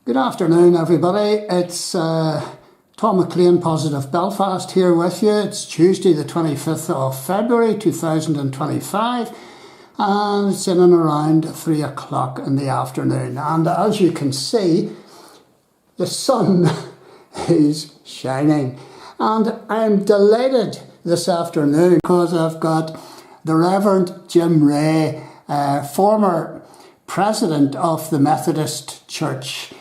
Good afternoon, everybody. It's Tom McLean, Positive Belfast, here with you. It's Tuesday the 25th of February 2025 and it's in and around 3 o'clock in the afternoon. And as you can see, the sun is shining. And I'm delighted this afternoon because I've got the Rev Jim Rea, former president of the Methodist Church,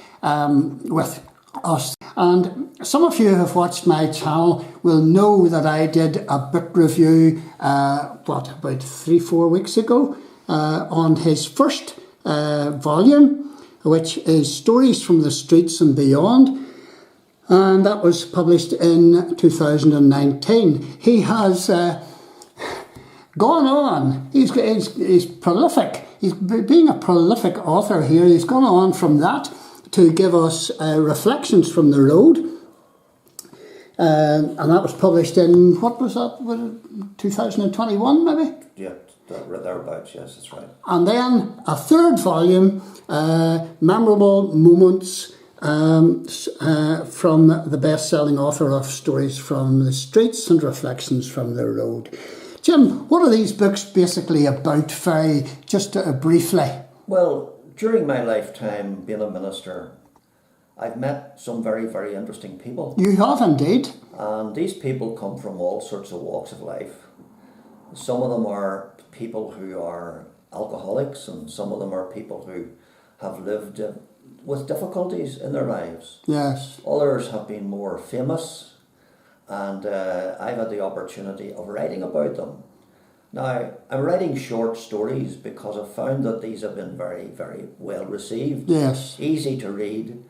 with us. And some of you who have watched my channel will know that I did a book review, about 3-4 weeks ago, on his first volume, which is Stories from the Streets and Beyond. And that was published in 2019. He has gone on. He's prolific. He's being a prolific author here. He's gone on from that to give us Reflections from the Road. And that was published in, what was that, 2021 maybe? Yeah, thereabouts, yes, that's right. And then a third volume, Memorable Moments, from the best-selling author of Stories from the Streets and Reflections from the Road. Jim, what are these books basically about, just briefly? Well, during my lifetime being a minister, I've met some very, very interesting people. You have indeed. And these people come from all sorts of walks of life. Some of them are people who are alcoholics, and some of them are people who have lived with difficulties in their lives. Yes. Others have been more famous, and I've had the opportunity of writing about them. Now, I'm writing short stories because I've found that these have been very, very well received. Yes. Easy to read.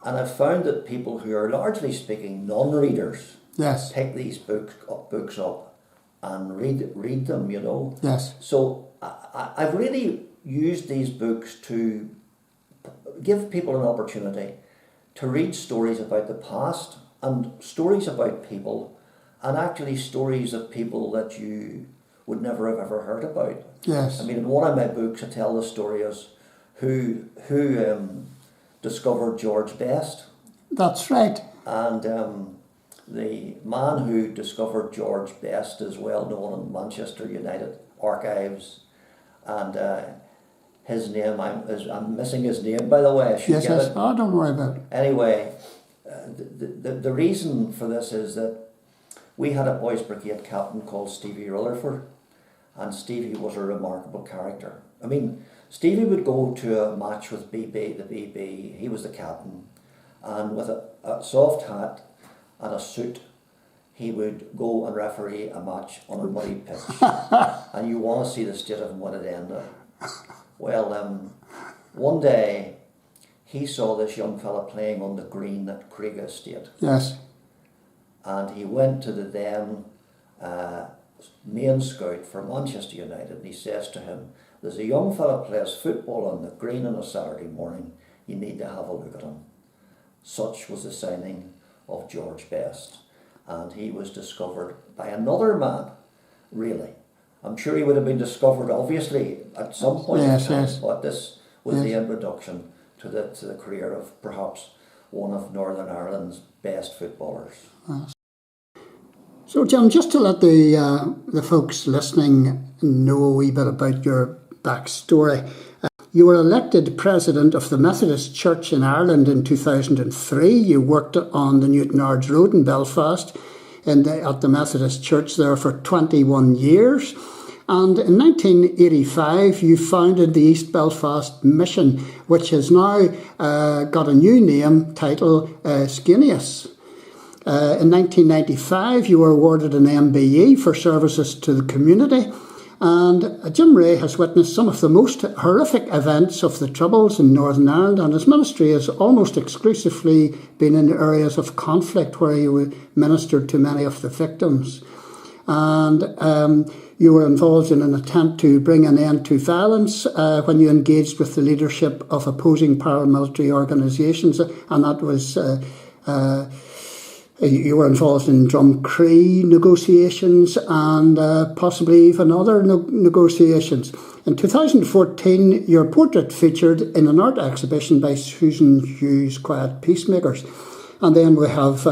And I've found that people who are largely speaking non-readers, yes, pick these books up and read them, you know. Yes. So I've really used these books to give people an opportunity to read stories about the past and stories about people, and actually stories of people that you would never have ever heard about. Yes. I mean, in one of my books I tell the story as who discovered George Best. That's right. And the man who discovered George Best is well known in Manchester United archives, and his name, I'm missing his name, by the way. I should get it. Oh, don't worry about it. Anyway, the reason for this is that we had a boys brigade captain called Stevie Rutherford, and Stevie was a remarkable character. I mean, Stevie would go to a match with the BB, he was the captain, and with a soft hat and a suit, he would go and referee a match on a muddy pitch. And you want to see the state of him when it ended. Well, one day he saw this young fella playing on the green at Craig Estate. Yes. And he went to the then main scout for Manchester United, and he says to him, "There's a young fella plays football on the green on a Saturday morning. You need to have a look at him." Such was the signing of George Best. And he was discovered by another man, really. I'm sure he would have been discovered, obviously, at some point in time, yes. but this was Yes. the introduction to the career of perhaps one of Northern Ireland's best footballers. So, Jim, just to let the folks listening know a wee bit about your backstory, you were elected president of the Methodist Church in Ireland in 2003. You worked on the Newtownards Road in Belfast at the Methodist Church there for 21 years. And in 1985, you founded the East Befast Mission, which has now got a new name title, Scenius. In 1995, you were awarded an MBE for services to the community. And Jim Rea has witnessed some of the most horrific events of the Troubles in Northern Ireland, and his ministry has almost exclusively been in areas of conflict where he ministered to many of the victims. And you were involved in an attempt to bring an end to violence when you engaged with the leadership of opposing paramilitary organisations, and that was You were involved in Drumcree negotiations and possibly even other negotiations. In 2014, your portrait featured in an art exhibition by Susan Hughes' Quiet Peacemakers. And then we have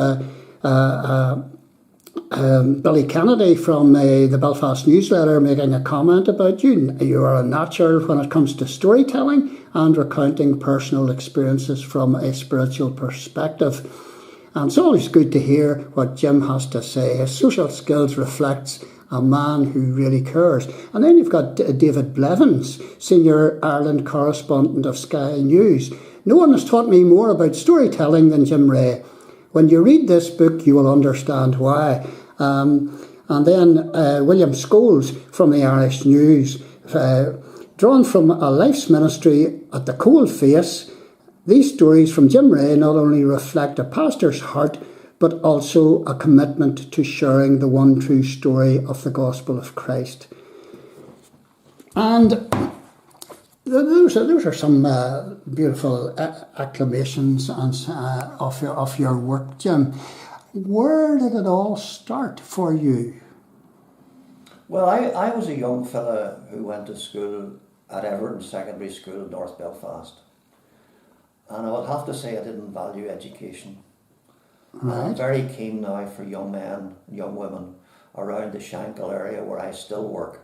Billy Kennedy from the Belfast newsletter making a comment about you. You are a natural when it comes to storytelling and recounting personal experiences from a spiritual perspective. And it's always good to hear what Jim has to say. His social skills reflects a man who really cares. And then you've got David Blevins, Senior Ireland Correspondent of Sky News. No one has taught me more about storytelling than Jim Rea. When you read this book, you will understand why. And then William Scholes from the Irish News, drawn from a life's ministry at the coalface. These stories from Jim Rea not only reflect a pastor's heart, but also a commitment to sharing the one true story of the gospel of Christ. And those are some beautiful acclamations of your work, Jim. Where did it all start for you? Well, I was a young fella who went to school at Everton Secondary School in North Belfast. And I would have to say I didn't value education. Right. I'm very keen now for young men, young women around the Shankhill area where I still work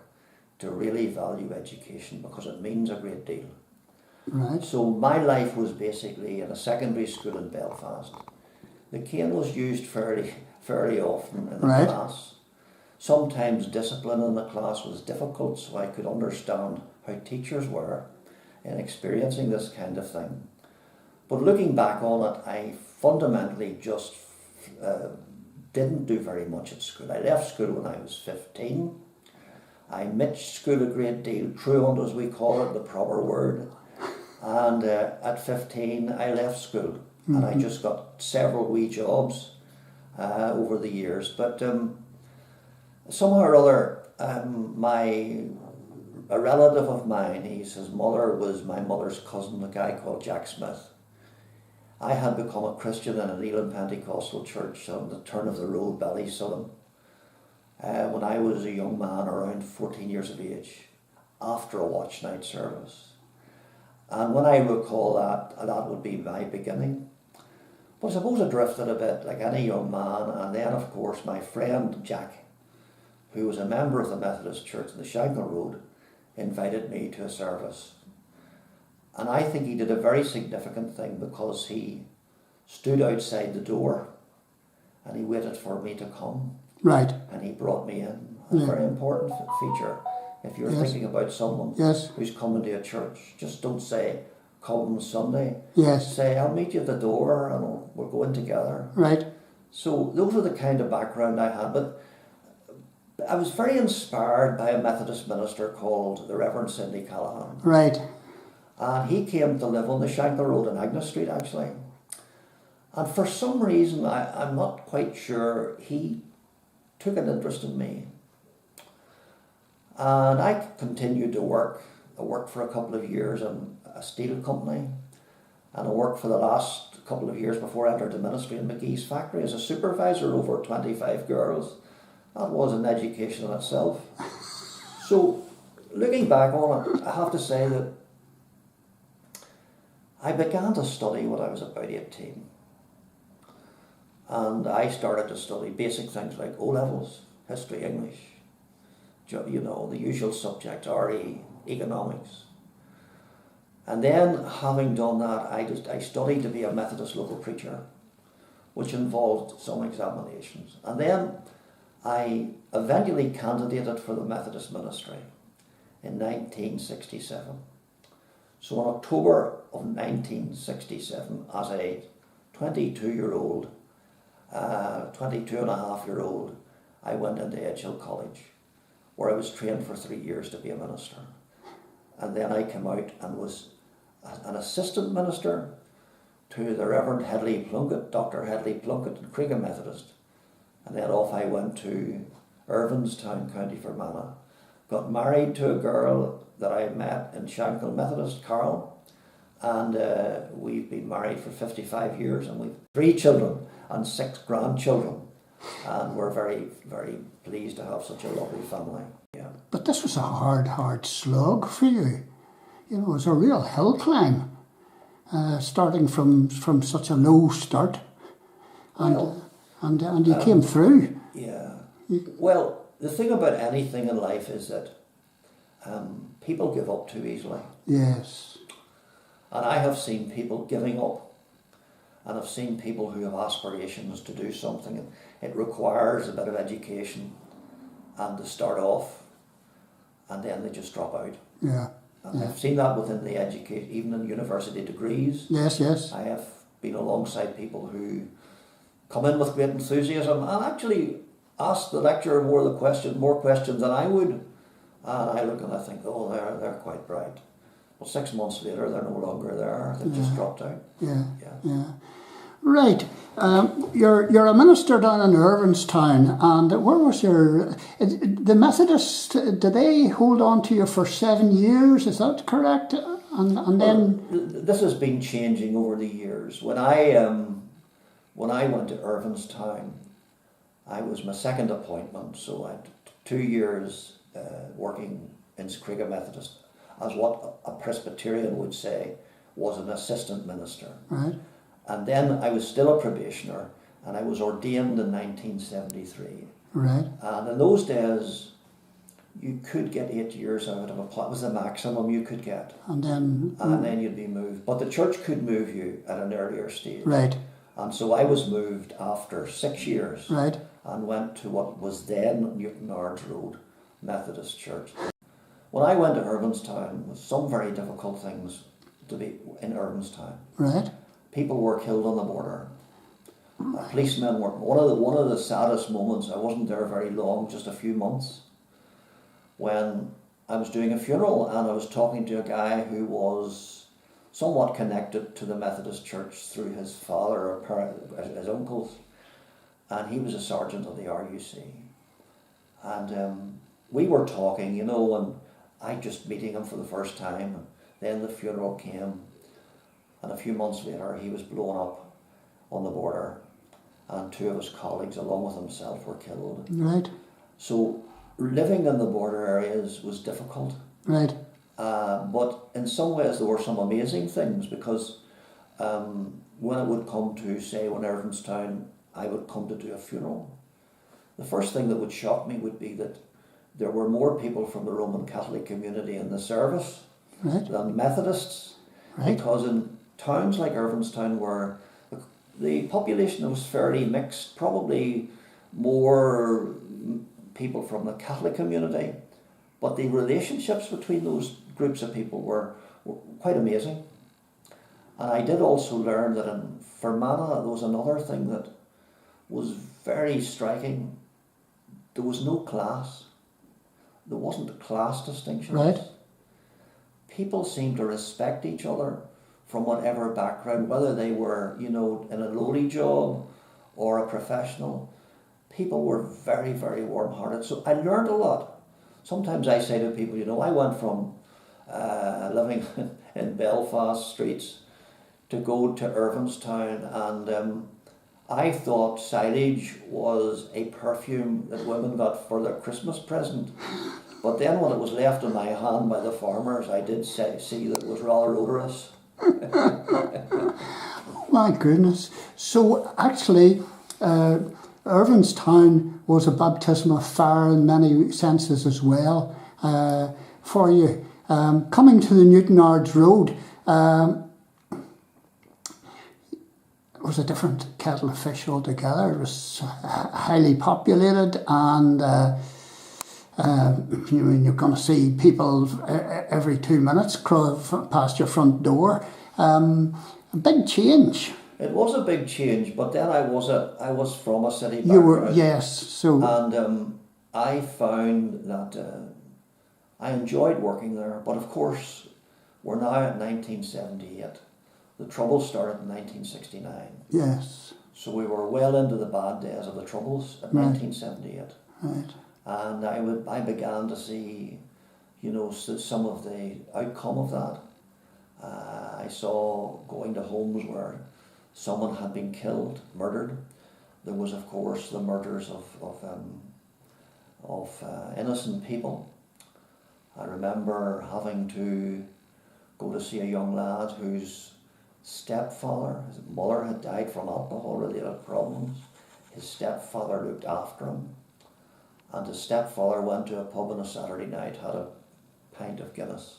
to really value education because it means a great deal. Right. So my life was basically in a secondary school in Belfast. The cane was used fairly often in the Right. class. Sometimes discipline in the class was difficult, so I could understand how teachers were in experiencing this kind of thing. But looking back on it, I fundamentally just didn't do very much at school. I left school when I was 15. I missed school a great deal, truant as we call it, the proper word. And at 15, I left school. And I just got several wee jobs over the years. But somehow or other, a relative of mine, his mother was my mother's cousin, a guy called Jack Smith. I had become a Christian in an Elam Pentecostal church on the turn of the road, Ballysilan, when I was a young man around 14 years of age, after a watch night service. And when I recall that would be my beginning. But I suppose I drifted a bit like any young man, and then of course my friend Jack, who was a member of the Methodist Church in the Shankhill Road, invited me to a service. And I think he did a very significant thing because he stood outside the door and he waited for me to come. Right. And he brought me in. A very important feature. If you're thinking about someone who's coming to a church, just don't say, come Sunday. Yes. Say, I'll meet you at the door and we'll go in together. Right. So those are the kind of background I had. But I was very inspired by a Methodist minister called the Reverend Cindy Callahan. Right. And he came to live on the Shankhill Road in Agnes Street, actually. And for some reason, I'm not quite sure, he took an interest in me. And I continued to work. I worked for a couple of years in a steel company. And I worked for the last couple of years before I entered the ministry in McGee's factory as a supervisor over 25 girls. That was an education in itself. So, looking back on it, I have to say that I began to study when I was about 18. And I started to study basic things like O-levels, history, English, you know, the usual subjects, RE, economics. And then, having done that, I studied to be a Methodist local preacher, which involved some examinations. And then I eventually candidated for the Methodist ministry in 1967. So in October of 1967, as a 22-year-old, 22-and-a-half-year-old, I went into Edgehill College, where I was trained for 3 years to be a minister. And then I came out and was an assistant minister to the Reverend Hedley Plunkett, Dr. Hedley Plunkett in Cregan Methodist. And then off I went to Irvinstown, County Fermanagh. Got married to a girl that I met in Shankhill Methodist, Carol, And we've been married for 55 years, and we've 3 children and 6 grandchildren. And we're very, very pleased to have such a lovely family. Yeah. But this was a hard slog for you. You know, it was a real hill climb, starting from such a low start. And you came through. Yeah. Well, the thing about anything in life is that people give up too easily. Yes. And I have seen people giving up. And I've seen people who have aspirations to do something. And it requires a bit of education and to start off, and then they just drop out. Yeah. And I've seen that within the education, even in university degrees. Yes, yes. I have been alongside people who come in with great enthusiasm and actually ask the lecturer more questions than I would. And I look and I think, oh, they're quite bright. Well, 6 months later, they're no longer there. They've just dropped out. Yeah. Right. You're a minister down in Irvinstown, and where was the Methodists? Did they hold on to you for 7 years? Is that correct? And then this has been changing over the years. When I went to Irvinstown, I was my second appointment, so I had 2 years working in Shankhill Methodist as what a Presbyterian would say was an assistant minister. Right. And then I was still a probationer, and I was ordained in 1973. Right. And in those days, you could get 8 years out of a plot. It was the maximum you could get. And then you'd be moved. But the church could move you at an earlier stage. Right. And so I was moved after 6 years. Right. And went to what was then Newtownards Road Methodist Church. When I went to Irvinstown, with some very difficult things to be in Irvinstown. Right. People were killed on the border. Policemen were one of the saddest moments. I wasn't there very long, just a few months, when I was doing a funeral and I was talking to a guy who was somewhat connected to the Methodist Church through his father or his uncles, and he was a sergeant of the RUC. And we were talking, and I just meeting him for the first time, and then the funeral came. And a few months later, he was blown up on the border, and 2 of his colleagues, along with himself, were killed. Right. So living in the border areas was difficult. Right. But in some ways, there were some amazing things, because when it would come to, say, when Irvinstown, I would come to do a funeral, the first thing that would shock me would be that there were more people from the Roman Catholic community in the service than Methodists. Right. Because in towns like Irvinstown, where the population was fairly mixed, probably more people from the Catholic community, but the relationships between those groups of people were quite amazing. And I did also learn that in Fermanagh, there was another thing that was very striking. There was no class. There wasn't class distinctions. Right. People seemed to respect each other from whatever background, whether they were, in a lowly job or a professional. People were very, very warm-hearted. So I learned a lot. Sometimes I say to people, I went from living in Belfast streets to go to Irvinstown, and I thought silage was a perfume that women got for their Christmas present. But then when it was left in my hand by the farmers, I did see that it was rather odorous. My goodness. So actually, Irvinstown was a baptism of fire in many senses as well for you. Coming to the Newtownards Road, it was a different kettle of fish altogether. It was highly populated, and you're going to see people every 2 minutes past your front door. A big change. It was a big change, but then I was from a city background. You were, yes. So and I found that I enjoyed working there. But of course, we're now at 1978. The Troubles started in 1969. Yes. So we were well into the bad days of the Troubles in 1978. Right. And I began to see, some of the outcome of that. I saw going to homes where someone had been killed, murdered. There was, of course, the murders of innocent people. I remember having to go to see a young lad whose stepfather, his mother had died from alcohol-related problems. His stepfather looked after him, and his stepfather went to a pub on a Saturday night, had a pint of Guinness,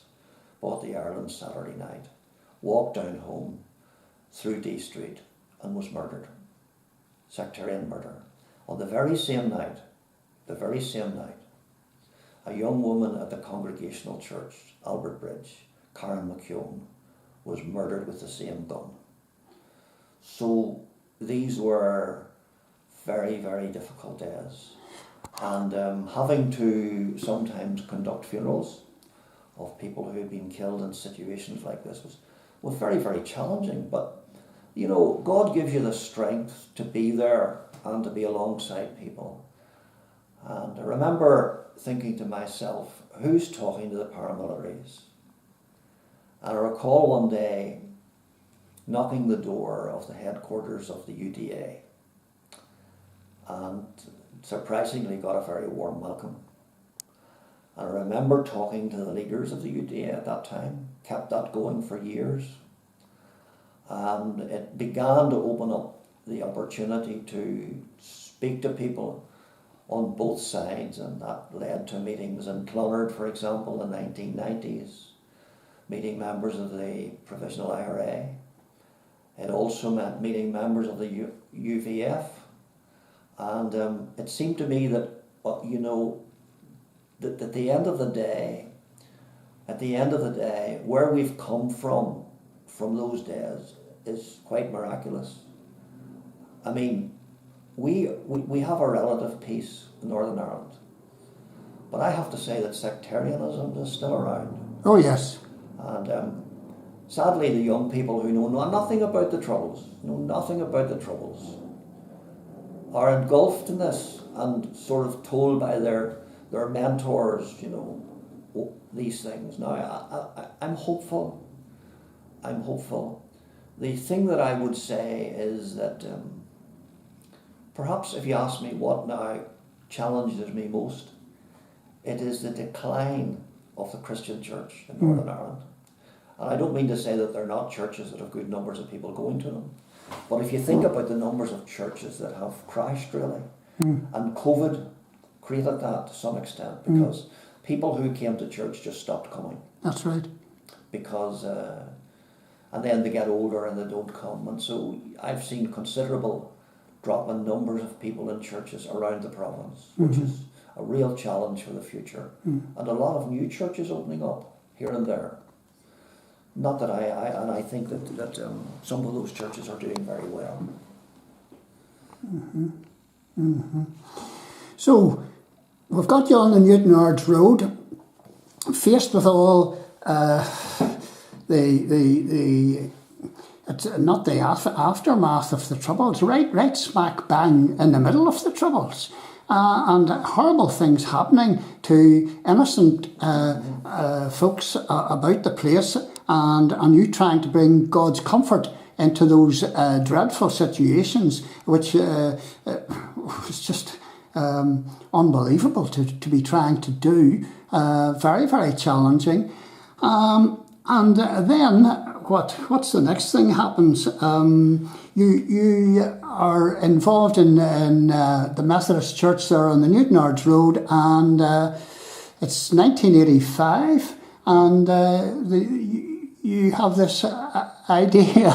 bought the Ireland Saturday night, walked down home through D Street and was murdered. Sectarian murder. On the very same night, a young woman at the Congregational Church, Albert Bridge, Karen McKeown, was murdered with the same gun. So these were very, very difficult days. And having to sometimes conduct funerals of people who had been killed in situations like this was very, very challenging. But, you know, God gives you the strength to be there and to be alongside people. And I remember thinking to myself, who's talking to the paramilitaries? And I recall one day knocking the door of the headquarters of the UDA, and surprisingly got a very warm welcome. And I remember talking to the leaders of the UDA at that time, kept that going for years, and it began to open up the opportunity to speak to people on both sides, and that led to meetings in Clonard, for example, in the 1990s, meeting members of the Provisional IRA. It also meant meeting members of the UVF, and it seemed to me that, you know, that at the end of the day, where we've come from those days is quite miraculous. I mean, we have a relative peace in Northern Ireland, but I have to say that sectarianism is still around. Oh yes. And sadly, the young people who know nothing about the Troubles, are engulfed in this and sort of told by their mentors, you know, these things. Now, I'm hopeful. The thing that I would say is that perhaps if you ask me what now challenges me most, it is the decline of the Christian church in Northern Ireland. And I don't mean to say that there are not churches that have good numbers of people going to them, but if you think about the numbers of churches that have crashed really, and COVID created that to some extent, because people who came to church just stopped coming. That's right. Because, and then they get older and they don't come, and so I've seen considerable drop in numbers of people in churches around the province, which is a real challenge for the future, and a lot of new churches opening up here and there. Not that I think that some of those churches are doing very well. So we've got you on the Newtownards Road, faced with all it's not the aftermath of the Troubles, right smack bang in the middle of the Troubles. And horrible things happening to innocent folks about the place, and you trying to bring God's comfort into those dreadful situations, which was just unbelievable to be trying to do. Very, very challenging. And then what's the next thing happens? You are involved in the Methodist Church there on the Newtownards Road, and it's 1985, and you have this idea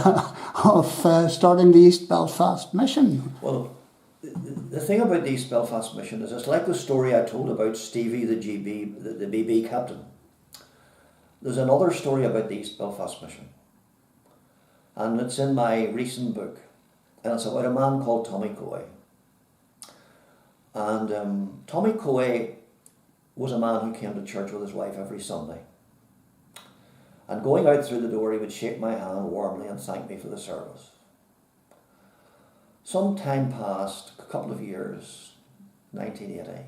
of starting the East Befast Mission. Well, the thing about the East Befast Mission is it's like the story I told about Stevie the BB captain. There's another story about the East Befast Mission, and it's in my recent book, and it's about a man called Tommy Coy. And Tommy Coy was a man who came to church with his wife every Sunday. And going out through the door, he would shake my hand warmly and thank me for the service. Some time passed, a couple of years, 1980.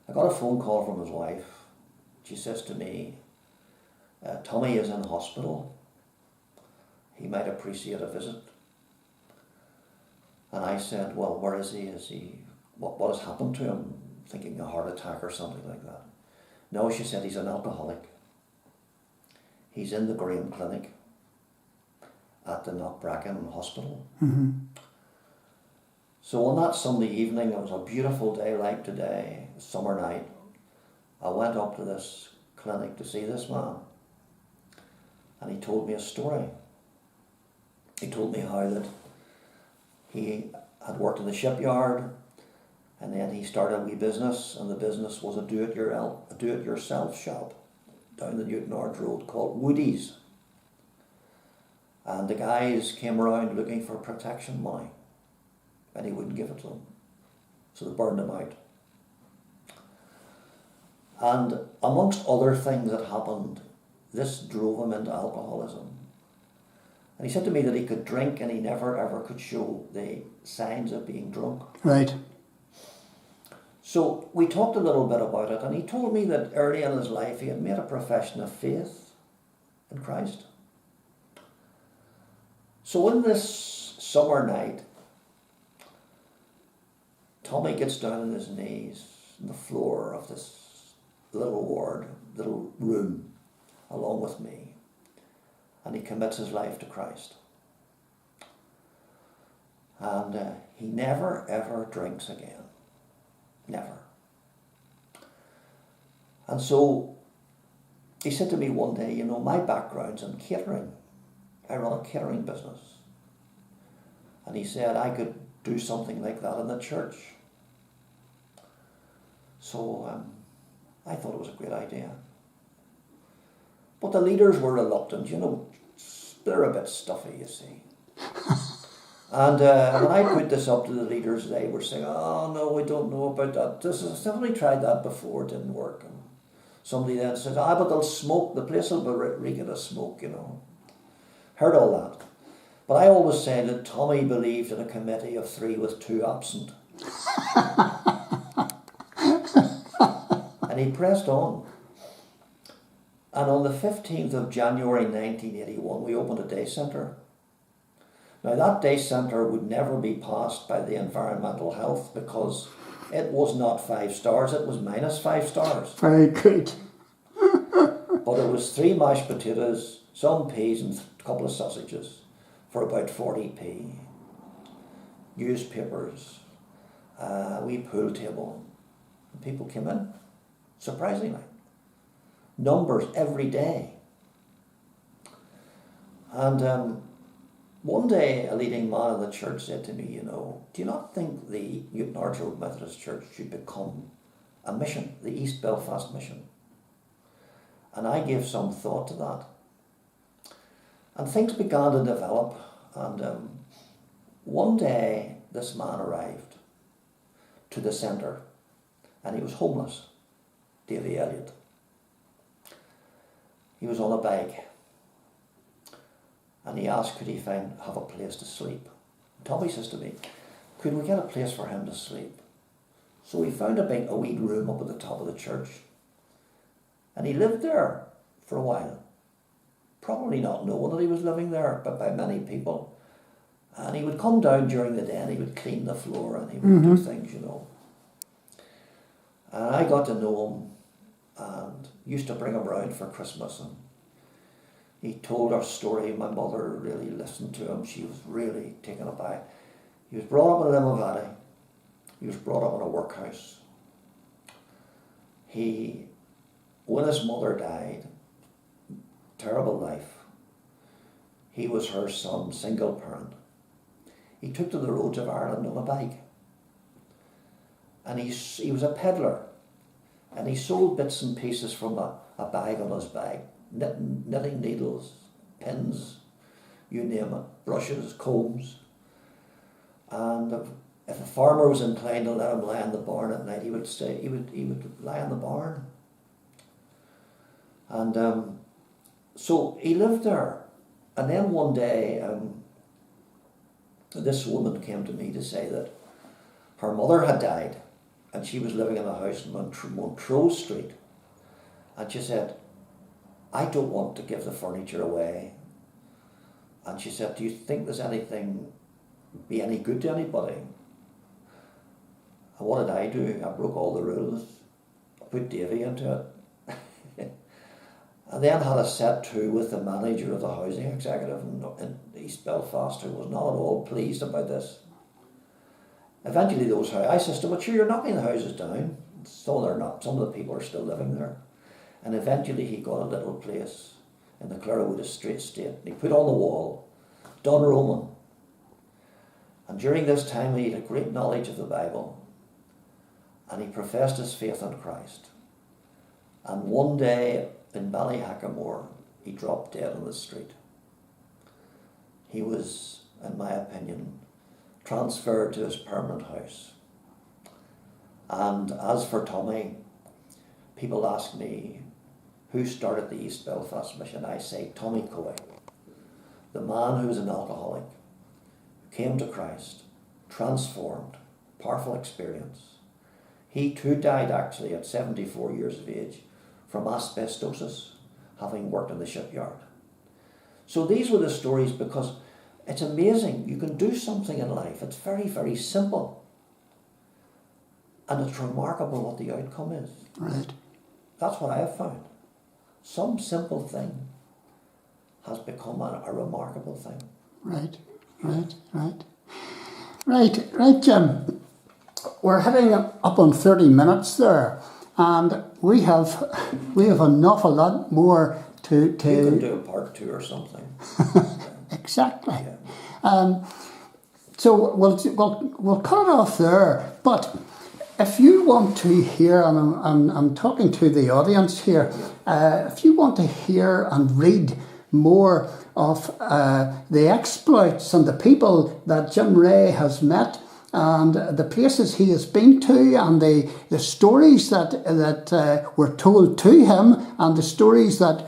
I got a phone call from his wife. She says to me, Tommy is in hospital. He might appreciate a visit. And I said, well, where is he? What has happened to him? Thinking a heart attack or something like that. No, she said, he's an alcoholic. He's in the Graham Clinic at the Knockbracken Hospital. Mm-hmm. So on that Sunday evening, it was a beautiful day like today, summer night. I went up to this clinic to see this man. And he told me a story. He told me how that he had worked in the shipyard, and then he started a wee business, and the business was a do-it-yourself shop down the Newtownards Road called Woody's. And the guys came around looking for protection money, and he wouldn't give it to them. So they burned him out. And amongst other things that happened, this drove him into alcoholism. And he said to me that he could drink and he never ever could show the signs of being drunk. Right. So we talked a little bit about it, and he told me that early in his life he had made a profession of faith in Christ. So in this summer night, Tommy gets down on his knees on the floor of this little room, along with me, and he commits his life to Christ. And he never ever drinks again. Never. And so he said to me one day, you know, my background's in catering. I run a catering business. And he said I could do something like that in the church. So I thought it was a great idea. But the leaders were reluctant, you know, they're a bit stuffy, you see. And when I put this up to the leaders, they were saying, oh no, we don't know about that. Somebody tried that before, it didn't work. And somebody then said, but they'll smoke, the place will be reeking of smoke, you know. Heard all that. But I always say that Tommy believed in a committee of 3 with 2 absent. And he pressed on. And on the 15th of January 1981, we opened a day centre. Now that day centre would never be passed by the environmental health because it was not 5 stars, it was -5 stars. Very good. But it was 3 mashed potatoes, some peas and a couple of sausages for about 40p. Newspapers, a wee pool table. And people came in, surprisingly. Numbers every day. And one day a leading man in the church said to me, you know, do you not think the Newtownards Road Methodist Church should become a mission, the East Befast Mission? And I gave some thought to that. And things began to develop, and one day this man arrived to the centre, and he was homeless, Davy Elliott. He was on a bike, and he asked could he have a place to sleep. Tommy says to me, could we get a place for him to sleep? So we found a wee room up at the top of the church, and he lived there for a while, probably not knowing that he was living there, but by many people. And he would come down during the day and he would clean the floor and he would do things, you know. And I got to know him and used to bring him round for Christmas, and he told our story. My mother really listened to him. She was really taken aback. He was brought up in Limavady. He was brought up in a workhouse. When his mother died, terrible life, he was her son, single parent. He took to the roads of Ireland on a bike. And he was a peddler. And he sold bits and pieces from a bag on his back, knitting needles, pins, you name it, brushes, combs. And if a farmer was inclined to let him lie in the barn at night, he would lie in the barn. And so he lived there. And then one day, this woman came to me to say that her mother had died, and she was living in a house in Montrose Street. And she said, I don't want to give the furniture away. And she said, do you think there's anything, be any good to anybody? And what did I do? I broke all the rules. I put Davy into it. And then had a set to with the manager of the housing executive in East Belfast, who was not at all pleased about this. Eventually I said, well, sure, you're knocking the houses down. So they're not. Some of the people are still living there. And eventually he got a little place in the Clarewood Estate. And he put on the wall, Done Roman. And during this time he had a great knowledge of the Bible. And he professed his faith in Christ. And one day in Ballyhackamore, he dropped dead on the street. He was, in my opinion, transferred to his permanent house. And as for Tommy, people ask me, who started the East Befast Mission? I say, Tommy Coy, the man who was an alcoholic, who came to Christ, transformed, powerful experience. He too died actually at 74 years of age from asbestosis, having worked in the shipyard. So these were the stories, because it's amazing. You can do something in life. It's very, very simple. And it's remarkable what the outcome is. Right. That's what I have found. Some simple thing has become a remarkable thing. Right, Jim. We're heading up on 30 minutes there, and we have an awful lot more to. You can do a part 2 or something. Exactly. Yeah. So we'll cut it off there. But if you want to hear, and I'm talking to the audience here, if you want to hear and read more of the exploits and the people that Jim Rea has met, and the places he has been to, and the stories that were told to him, and the stories that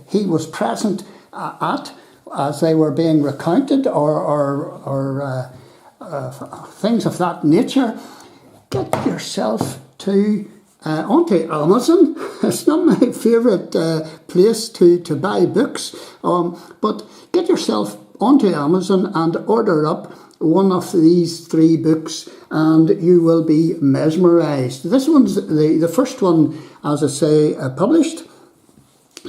he was present at as they were being recounted, or things of that nature, get yourself onto Amazon. It's not my favourite place to buy books, but get yourself onto Amazon and order up one of these 3 books, and you will be mesmerised. This one's the first one, as I say, published.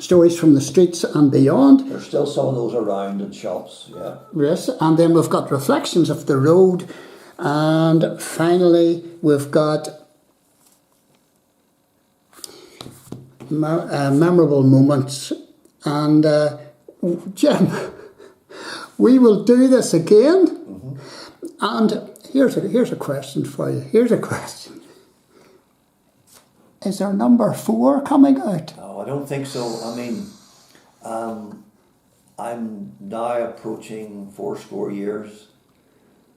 Stories from the Streets and Beyond. There's still some of those around in shops, yeah. Yes, and then we've got Reflections of the Road, and finally we've got Memorable Moments. And Jim, we will do this again. Mm-hmm. And here's a question for you. Here's a question. Is there number 4 coming out? No, I don't think so. I mean, I'm now approaching 80 years.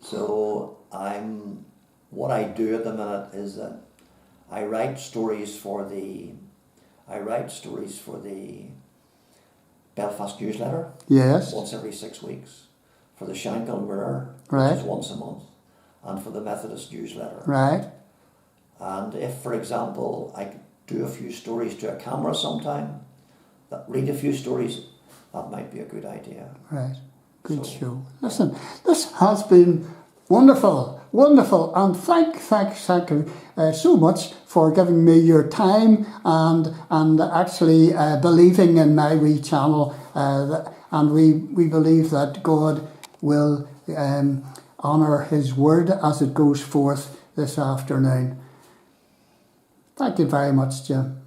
So what I do at the minute is that I write stories for the Belfast newsletter. Yes. Once every 6 weeks. For the Shankhill and Ballysilan, right, which is once a month. And for the Methodist newsletter. Right. And if, for example, I do a few stories to a camera sometime, read a few stories, that might be a good idea. Right. Good show. Listen, this has been wonderful, and thank you so much for giving me your time and actually believing in my wee channel, and we believe that God will honour his word as it goes forth this afternoon. Thank you very much, Jim.